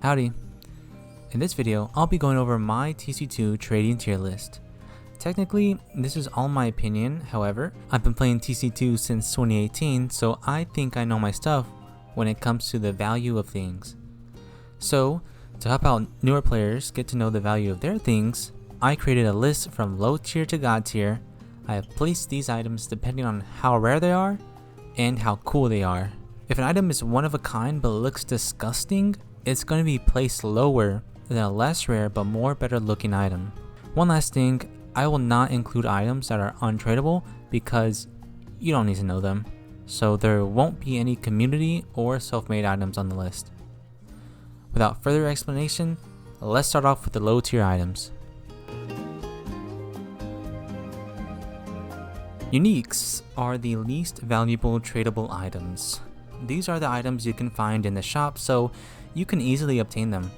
Howdy. In this video, I'll be going over my TC2 Trading Tier List. Technically, this is all my opinion, however, I've been playing TC2 since 2018, so I think I know my stuff when it comes to the value of things. So, to help out newer players get to know the value of their things, I created a list from low tier to god tier. I have placed these items depending on how rare they are and how cool they are. If an item is one of a kind but looks disgusting, it's going to be placed lower than a less rare but more better looking item. One last thing, I will not include items that are untradeable because you don't need to know them, so there won't be any community or self-made items on the list. Without further explanation, let's start off with the low tier items. Uniques are the least valuable tradable items. These are the items you can find in the shop, so you can easily obtain them.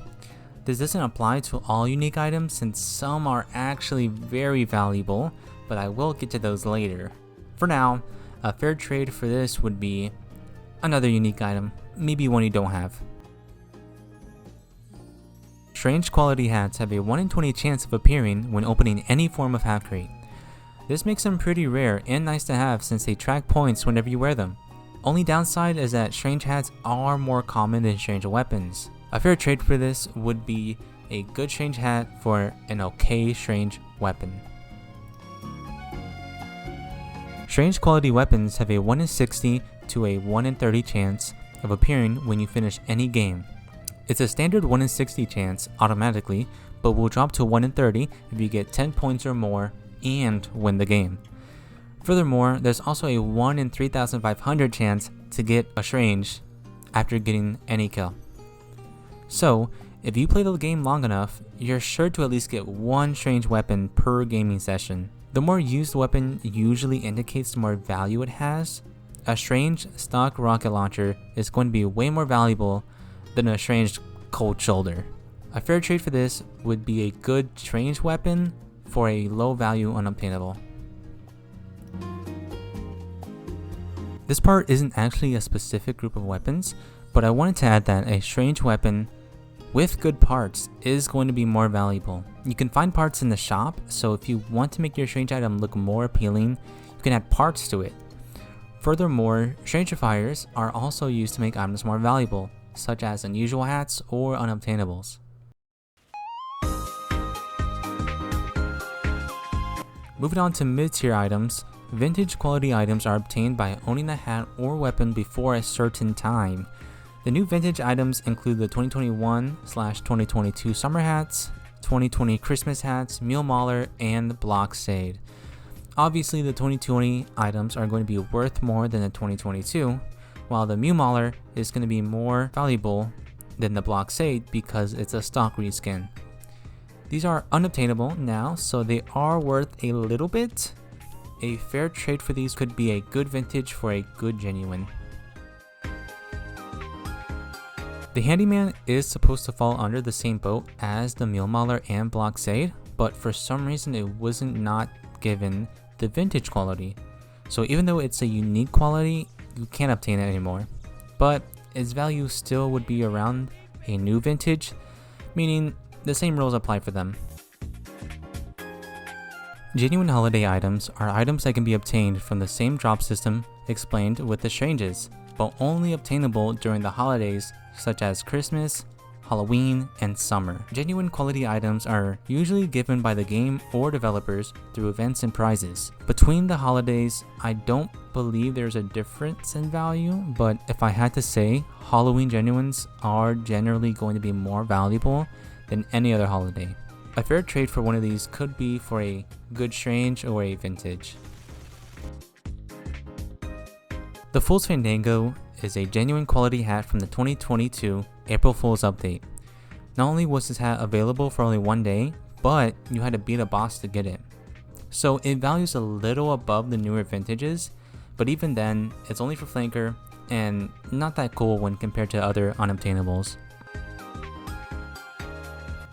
This doesn't apply to all unique items since some are actually very valuable, but I will get to those later. For now, a fair trade for this would be another unique item, maybe one you don't have. Strange quality hats have a 1 in 20 chance of appearing when opening any form of hat crate. This makes them pretty rare and nice to have since they track points whenever you wear them. Only downside is that strange hats are more common than strange weapons. A fair trade for this would be a good strange hat for an okay strange weapon. Strange quality weapons have a 1 in 60 to a 1 in 30 chance of appearing when you finish any game. It's a standard 1 in 60 chance automatically, but will drop to 1 in 30 if you get 10 points or more and win the game. Furthermore, there's also a 1 in 3,500 chance to get a strange after getting any kill. So, if you play the game long enough, you're sure to at least get one strange weapon per gaming session. The more used the weapon usually indicates the more value it has. A strange stock rocket launcher is going to be way more valuable than a strange cold shoulder. A fair trade for this would be a good strange weapon for a low value unobtainable. This part isn't actually a specific group of weapons, but I wanted to add that a strange weapon with good parts is going to be more valuable. You can find parts in the shop, so if you want to make your strange item look more appealing, you can add parts to it. Furthermore, strangifiers are also used to make items more valuable, such as unusual hats or unobtainables. Moving on to mid-tier items, vintage quality items are obtained by owning a hat or weapon before a certain time. The new vintage items include the 2021/2022 summer hats, 2020 Christmas hats, Mule Mauler, and Blockade. Obviously, the 2020 items are going to be worth more than the 2022, while the Mule Mauler is going to be more valuable than the Blockade because it's a stock reskin. These are unobtainable now, so they are worth a little bit. A fair trade for these could be a good vintage for a good genuine. The Handyman is supposed to fall under the same boat as the Mule Mauler and Blockade, but for some reason it wasn't not given the vintage quality. So even though it's a unique quality, you can't obtain it anymore. But its value still would be around a new vintage, meaning the same rules apply for them. Genuine holiday items are items that can be obtained from the same drop system explained with the stranges, but only obtainable during the holidays such as Christmas, Halloween, and summer. Genuine quality items are usually given by the game or developers through events and prizes. Between the holidays, I don't believe there's a difference in value, but if I had to say, Halloween genuines are generally going to be more valuable than any other holiday. A fair trade for one of these could be for a good strange or a vintage. The Fool's Fandango is a genuine quality hat from the 2022 April Fool's update. Not only was this hat available for only one day, but you had to beat a boss to get it. So it values a little above the newer vintages, but even then, it's only for flanker and not that cool when compared to other unobtainables.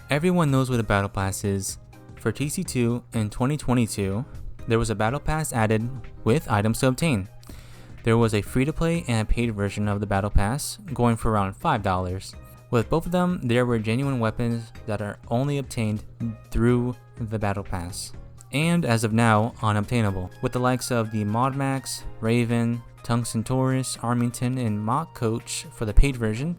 Everyone knows what a battle pass is. For TC2 in 2022, there was a battle pass added with items to obtain. There was a free-to-play and a paid version of the battle pass, going for around $5. With both of them, there were genuine weapons that are only obtained through the Battle Pass, and as of now, unobtainable, with the likes of the Mod Max, Raven, Tungsten Taurus, Armington, and Mock Coach for the paid version,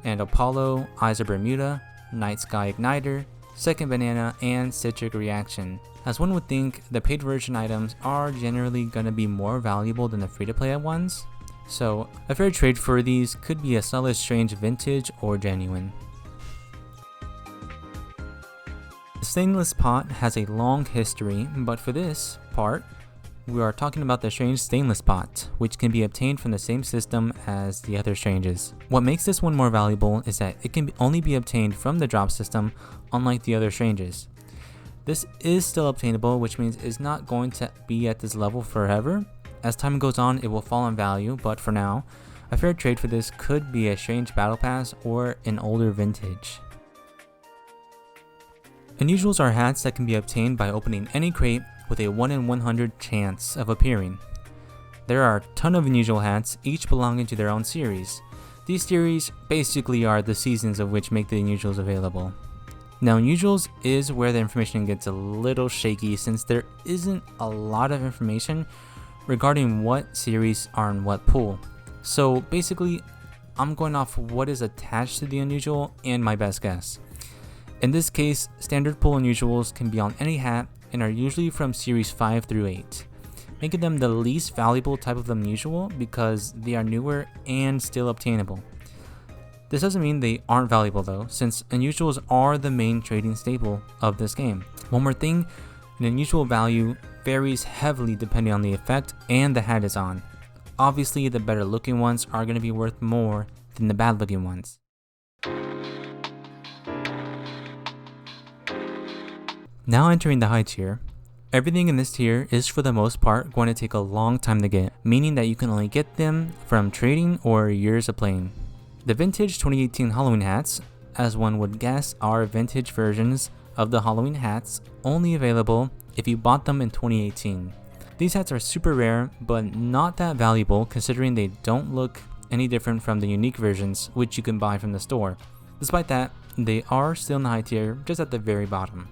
and Apollo, Eyes of Bermuda, Night Sky Igniter, Second Banana, and Citric Reaction. As one would think, the paid version items are generally going to be more valuable than the free-to-play ones, so a fair trade for these could be a solid Strange Vintage or Genuine. The Stainless Pot has a long history, but for this part, we are talking about the Strange Stainless Pot, which can be obtained from the same system as the other Stranges. What makes this one more valuable is that it can only be obtained from the drop system, unlike the other Stranges. This is still obtainable, which means it's not going to be at this level forever. As time goes on, it will fall in value, but for now, a fair trade for this could be a Strange Battle Pass or an older vintage. Unusuals are hats that can be obtained by opening any crate with a 1 in 100 chance of appearing. There are a ton of unusual hats, each belonging to their own series. These series basically are the seasons of which make the unusuals available. Now, unusuals is where the information gets a little shaky since there isn't a lot of information regarding what series are in what pool. So basically, I'm going off what is attached to the unusual and my best guess. In this case, standard pool unusuals can be on any hat and are usually from series 5 through 8, making them the least valuable type of unusual because they are newer and still obtainable. This doesn't mean they aren't valuable though, since unusuals are the main trading staple of this game. One more thing, an unusual value varies heavily depending on the effect and the hat it's on. Obviously, the better looking ones are going to be worth more than the bad looking ones. Now entering the high tier, everything in this tier is for the most part going to take a long time to get, meaning that you can only get them from trading or years of playing. The vintage 2018 Halloween hats, as one would guess, are vintage versions of the Halloween hats only available if you bought them in 2018. These hats are super rare, but not that valuable considering they don't look any different from the unique versions which you can buy from the store. Despite that, they are still in the high tier, just at the very bottom.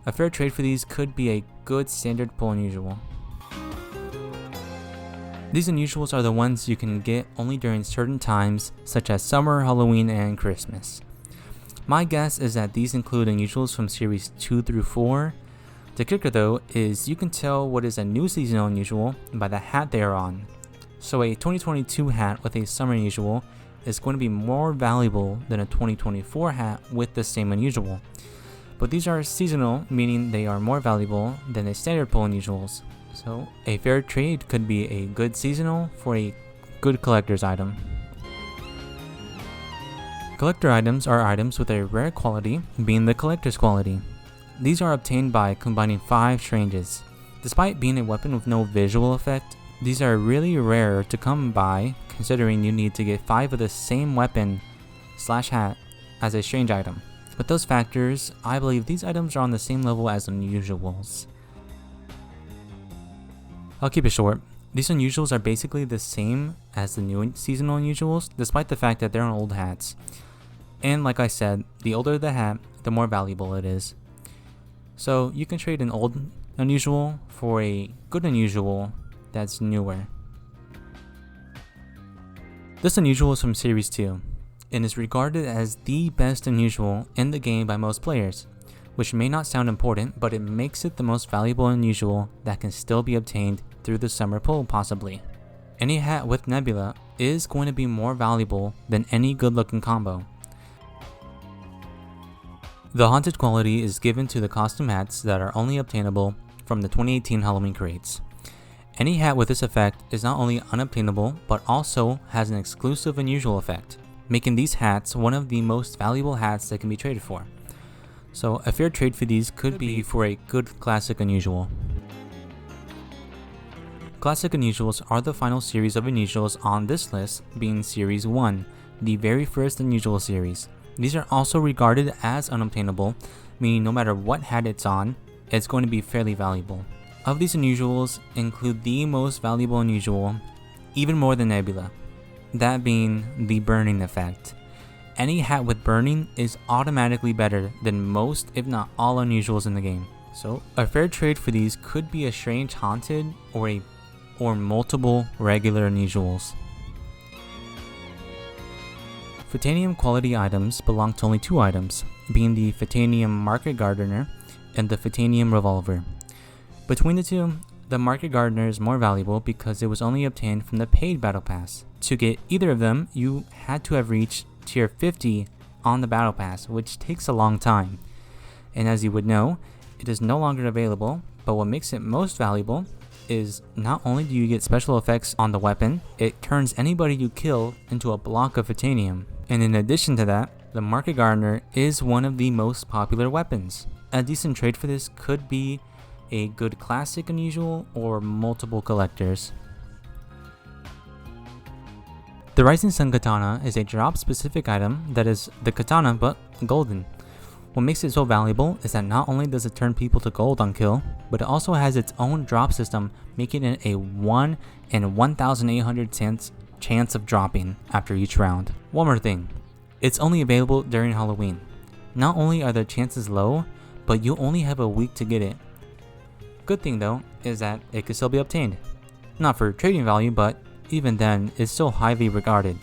A fair trade for these could be a good standard pull unusual. These unusuals are the ones you can get only during certain times, such as summer, Halloween, and Christmas. My guess is that these include unusuals from series 2 through 4. The kicker though is you can tell what is a new seasonal unusual by the hat they are on. So a 2022 hat with a summer unusual is going to be more valuable than a 2024 hat with the same unusual. But these are seasonal, meaning they are more valuable than the standard pull unusuals. So a fair trade could be a good seasonal for a good collector's item. Collector items are items with a rare quality, being the collector's quality. These are obtained by combining 5 Stranges. Despite being a weapon with no visual effect, these are really rare to come by considering you need to get 5 of the same weapon / hat as a Strange item. With those factors, I believe these items are on the same level as unusuals. I'll keep it short. These unusuals are basically the same as the new seasonal unusuals, despite the fact that they're on old hats. And like I said, the older the hat, the more valuable it is. So you can trade an old unusual for a good unusual that's newer. This unusual is from Series 2, and is regarded as the best unusual in the game by most players, which may not sound important, but it makes it the most valuable unusual that can still be obtained through the summer pull possibly. Any hat with Nebula is going to be more valuable than any good looking combo. The haunted quality is given to the costume hats that are only obtainable from the 2018 Halloween crates. Any hat with this effect is not only unobtainable, but also has an exclusive unusual effect, making these hats one of the most valuable hats that can be traded for. So a fair trade for these could be for a good classic unusual. Classic unusuals are the final series of unusuals on this list, being Series 1, the very first unusual series. These are also regarded as unobtainable, meaning no matter what hat it's on, it's going to be fairly valuable. Of these unusuals include the most valuable unusual, even more than Nebula, that being the burning effect. any hat with burning is automatically better than most, if not all, unusuals in the game. So a fair trade for these could be a strange haunted or multiple regular unusuals. Phtanium quality items belong to only two items, being the Phtanium Market Gardener and the Phtanium Revolver. Between the two, the Market Gardener is more valuable because it was only obtained from the paid Battle Pass. To get either of them, you had to have reached tier 50 on the Battle Pass, which takes a long time. And as you would know, it is no longer available, but what makes it most valuable is not only do you get special effects on the weapon, it turns anybody you kill into a block of Phtanium. And in addition to that, the Market Gardener is one of the most popular weapons. A decent trade for this could be a good classic unusual or multiple collectors. The Rising Sun Katana is a drop specific item that is the katana but golden. What makes it so valuable is that not only does it turn people to gold on kill, but it also has its own drop system, making it a 1 in 1,800 chance of dropping after each round. One more thing, it's only available during Halloween. Not only are the chances low, but you only have a week to get it. Good thing though is that it can still be obtained. Not for trading value, but even then, it's still highly regarded.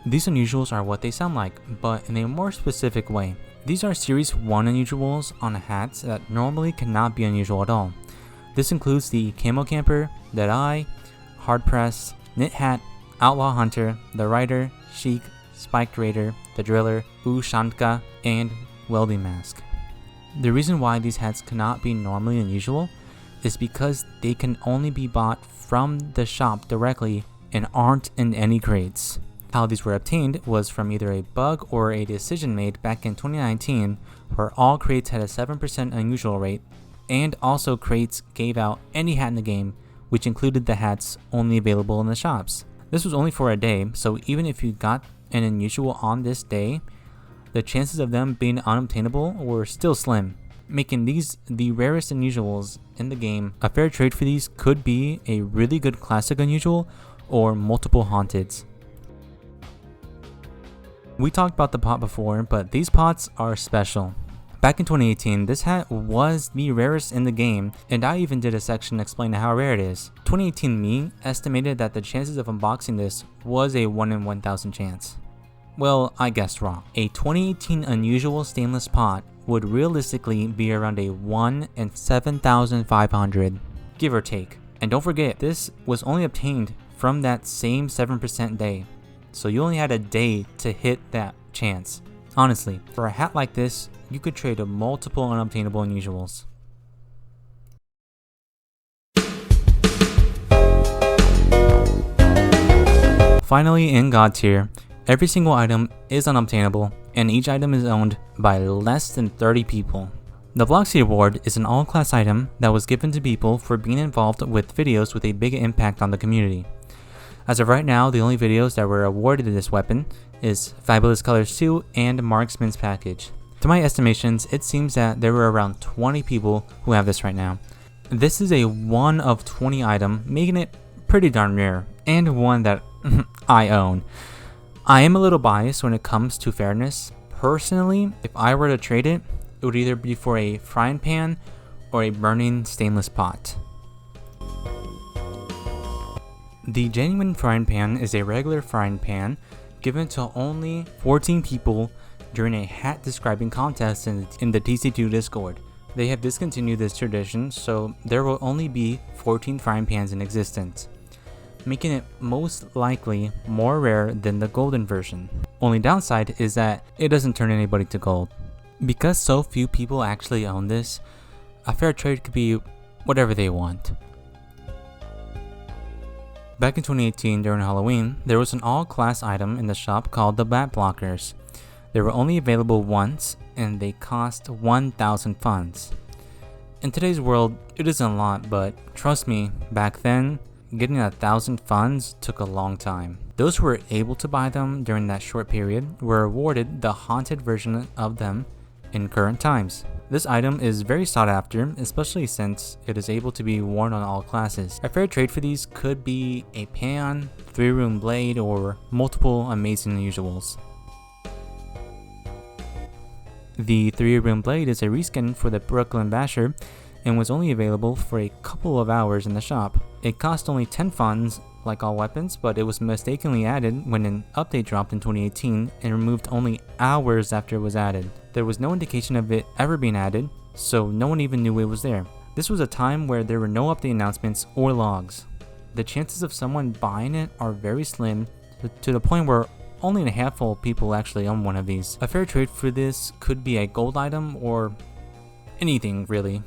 These unusuals are what they sound like, but in a more specific way. These are Series 1 unusuals on hats that normally cannot be unusual at all. This includes the Camo Camper, Deadeye, Hard Press, Knit Hat, Outlaw Hunter, the Rider, Sheik, Spiked Raider, the Driller, Ushanka, and Welding Mask. The reason why these hats cannot be normally unusual is because they can only be bought from the shop directly and aren't in any crates. How these were obtained was from either a bug or a decision made back in 2019 where all crates had a 7% unusual rate, and also crates gave out any hat in the game, which included the hats only available in the shops. This was only for a day, so even if you got an unusual on this day, the chances of them being unobtainable were still slim, making these the rarest unusuals in the game. A fair trade for these could be a really good classic unusual or multiple haunteds. We talked about the pot before, but these pots are special. Back in 2018, this hat was the rarest in the game, and I even did a section explaining how rare it is. 2018 me estimated that the chances of unboxing this was a 1 in 1,000 chance. Well, I guessed wrong. A 2018 unusual stainless pot would realistically be around a 1 in 7,500, give or take. And don't forget, this was only obtained from that same 7% day, so you only had a day to hit that chance. Honestly, for a hat like this, you could trade multiple unobtainable unusuals. Finally, in God tier, every single item is unobtainable, and each item is owned by less than 30 people. The Bloxy Award is an all-class item that was given to people for being involved with videos with a big impact on the community. As of right now, the only videos that were awarded this weapon is Fabulous Colors 2 and Marksman's Package. To my estimations, it seems that there were around 20 people who have this right now. This is a 1 of 20 item, making it pretty darn rare, and one that I own. I am a little biased when it comes to fairness. Personally, if I were to trade it, it would either be for a frying pan or a burning stainless pot. The genuine frying pan is a regular frying pan given to only 14 people during a hat describing contest in the TC2 Discord. They have discontinued this tradition, so there will only be 14 frying pans in existence, making it most likely more rare than the golden version. Only downside is that it doesn't turn anybody to gold. Because so few people actually own this, a fair trade could be whatever they want. Back in 2018 during Halloween, there was an all-class item in the shop called the Bat Blockers. They were only available once, and they cost 1,000 funds. In today's world, it isn't a lot, but trust me, back then, getting 1,000 funds took a long time. Those who were able to buy them during that short period were awarded the haunted version of them in current times. This item is very sought after, especially since it is able to be worn on all classes. A fair trade for these could be a pan, 3-rune blade, or multiple amazing unusuals. The 3-rune blade is a reskin for the Brooklyn Basher and was only available for a couple of hours in the shop. It cost only 10 funds, like all weapons, but it was mistakenly added when an update dropped in 2018 and removed only hours after it was added. There was no indication of it ever being added, so no one even knew it was there. This was a time where there were no update announcements or logs. The chances of someone buying it are very slim, to the point where only a handful of people actually own one of these. A fair trade for this could be a gold item or anything really.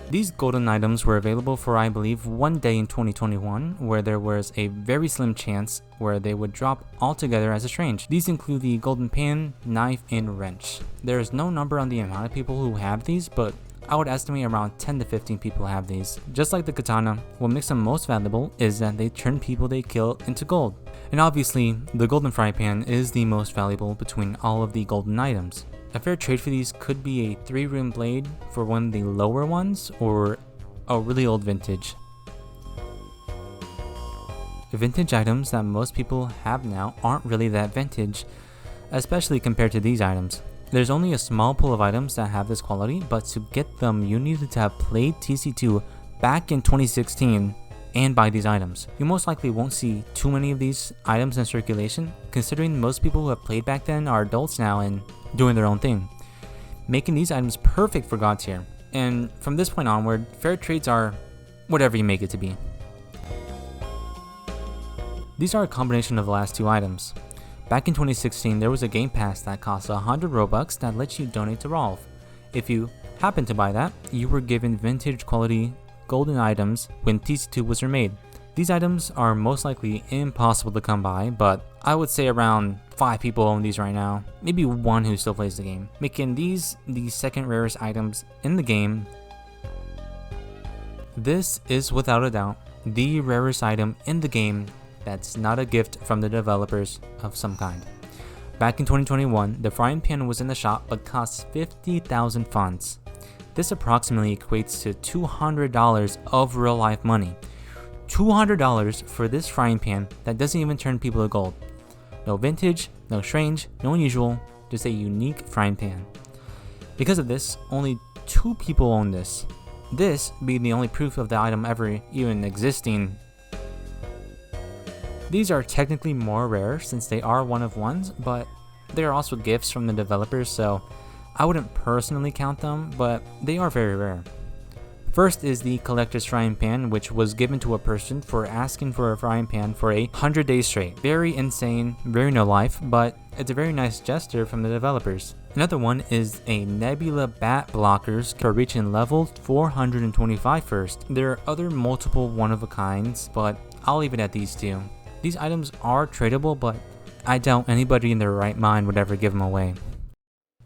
These golden items were available for, I believe, 1 day in 2021, where there was a very slim chance where they would drop altogether as a strange. These include the golden pan, knife, and wrench. There is no number on the amount of people who have these, but I would estimate around 10 to 15 people have these. Just like the katana, what makes them most valuable is that they turn people they kill into gold. And obviously, the golden frying pan is the most valuable between all of the golden items. A fair trade for these could be a 3-rune blade for one of the lower ones, or a really old vintage. Vintage items that most people have now aren't really that vintage, especially compared to these items. There's only a small pool of items that have this quality, but to get them you needed to have played TC2 back in 2016 and buy these items. You most likely won't see too many of these items in circulation, considering most people who have played back then are adults now and doing their own thing, making these items perfect for God tier. And from this point onward, fair trades are whatever you make it to be. These are a combination of the last two items. Back in 2016, there was a game pass that cost 100 Robux that lets you donate to Rolf. If you happened to buy that, you were given vintage quality golden items when TC2 was remade. These items are most likely impossible to come by, but I would say around 5 people own these right now, maybe 1 who still plays the game, making these the second rarest items in the game. This is without a doubt the rarest item in the game that's not a gift from the developers of some kind. Back in 2021, the frying pan was in the shop but cost 50,000 funds. This approximately equates to $200 of real life money. $200 for this frying pan that doesn't even turn people to gold. No vintage, no strange, no unusual, just a unique frying pan. Because of this, only 2 people own this. This being the only proof of the item ever even existing. These are technically more rare since they are one of ones, but they are also gifts from the developers, so I wouldn't personally count them, but they are very rare. First is the collector's frying pan, which was given to a person for asking for a frying pan for 100 days straight. Very insane, very no life, but it's a very nice gesture from the developers. Another one is a Nebula bat blockers for reaching level 425 first. There are other multiple one-of-a-kinds, but I'll leave it at these 2. These items are tradable, but I doubt anybody in their right mind would ever give them away.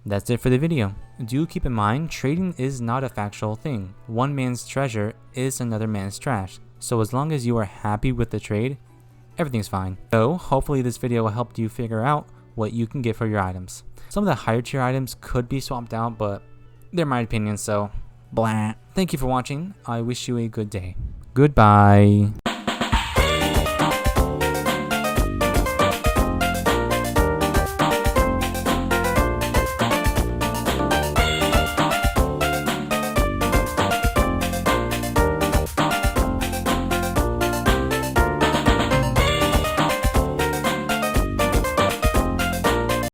That's it for the video. Do keep in mind, trading is not a factual thing. One man's treasure is another man's trash. So as long as you are happy with the trade, everything's fine. So hopefully this video helped you figure out what you can get for your items. Some of the higher tier items could be swapped out, but they're my opinion, so blah. Thank you for watching. I wish you a good day. Goodbye.